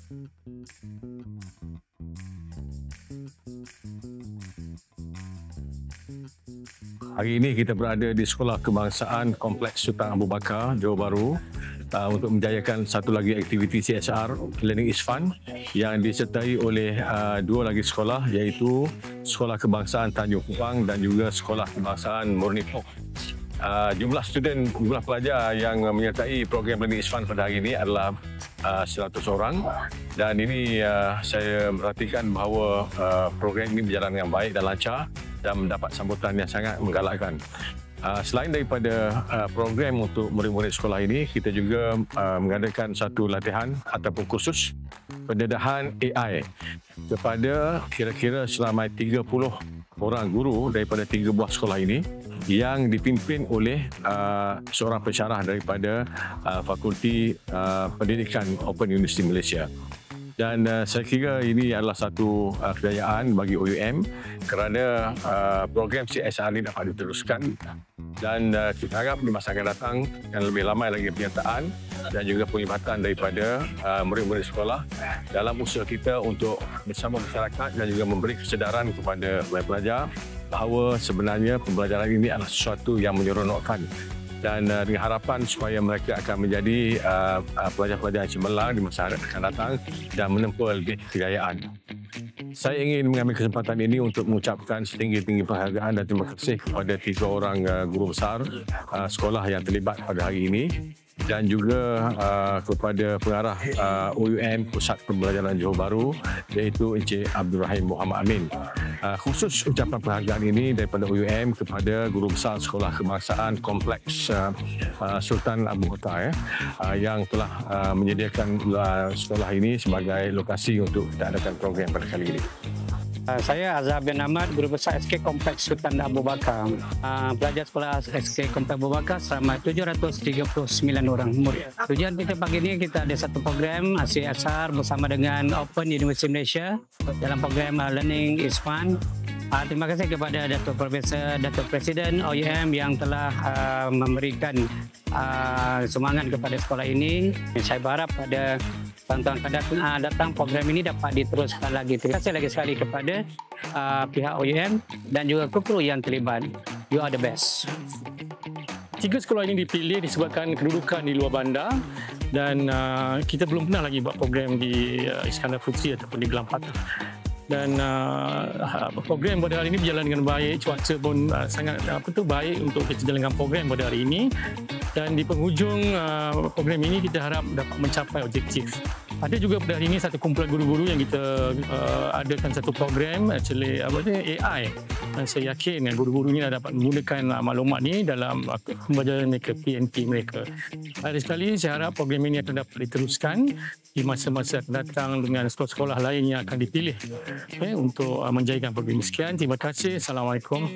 Hari ini kita berada di Sekolah Kebangsaan Kompleks Sultan Abu Bakar, Johor Bahru untuk menjayakan satu lagi aktiviti CSR Learning is Fun yang disertai oleh dua lagi sekolah, iaitu Sekolah Kebangsaan Tanjung Kupang dan juga Sekolah Kebangsaan Murni Pok. Jumlah pelajar yang menyertai program Learning is Fun pada hari ini adalah 100 orang, dan ini saya perhatikan bahawa program ini berjalan dengan baik dan lancar dan mendapat sambutan yang sangat menggalakkan. Selain daripada program untuk murid-murid sekolah ini, kita juga mengadakan satu latihan ataupun kursus pendedahan AI kepada kira-kira selama 30 orang guru daripada 3 buah sekolah ini yang dipimpin oleh seorang pensyarah daripada Fakulti Pendidikan Open University Malaysia. Dan saya kira ini adalah satu kejayaan bagi OUM kerana program CSR ini dapat diteruskan, dan kita harap di masa akan datang akan lebih ramai lagi penyertaan dan juga penglibatan daripada murid-murid sekolah dalam usaha kita untuk bersama masyarakat dan juga memberi kesedaran kepada pelajar bahawa sebenarnya pembelajaran ini adalah sesuatu yang menyeronokkan, dan dengan harapan supaya mereka akan menjadi pelajar-pelajar yang cemerlang di masa akan datang dan menempuh lebih kejayaan. Saya ingin mengambil kesempatan ini untuk mengucapkan setinggi-tinggi penghargaan dan terima kasih kepada 3 orang guru besar sekolah yang terlibat pada hari ini, dan juga kepada pengarah OUM Pusat Pembelajaran Johor Bahru, iaitu Encik Abdul Rahim Muhammad Amin. Khusus ucapan penghargaan ini daripada OUM kepada Guru Besar Sekolah Kebangsaan Kompleks Sultan Abu Bakar yang telah menyediakan sekolah ini sebagai lokasi untuk kita adakan program pada kali ini. Saya Azhar bin Ahmad, Guru Besar SK Kompleks Sultan Abu Bakar. Pelajar sekolah SK Kompleks Abu Bakar selama 739 orang murid. Tujuan kita pagi ini, kita ada satu program CSR bersama dengan Open University Malaysia dalam program Learning is Fun. Terima kasih kepada Datuk Profesor, Datuk Presiden OUM yang telah memberikan semangat kepada sekolah ini. Saya berharap pada tahun-tahun akan datang program ini dapat diteruskan lagi. Terima kasih lagi sekali kepada pihak OUM dan juga kru yang terlibat. You are the best. 3 sekolah ini dipilih disebabkan kedudukan di luar bandar, dan kita belum pernah lagi buat program di Iskandar Puteri ataupun di Gelang Patah. Dan program pada hari ini berjalan dengan baik, cuaca pun sangat baik untuk kita jalankan program pada hari ini, dan di penghujung program ini kita harap dapat mencapai objektif. Ada juga pada hari ini satu kumpulan guru-guru yang kita adakan satu program AI, dan saya yakin guru-guru ini dapat menggunakan maklumat ini dalam pembelajaran mereka, PNP mereka. Hari sekali saya harap program ini akan dapat diteruskan di masa-masa akan datang dengan sekolah-sekolah lain yang akan dipilih untuk menjayakan program ini. Sekian, terima kasih. Assalamualaikum.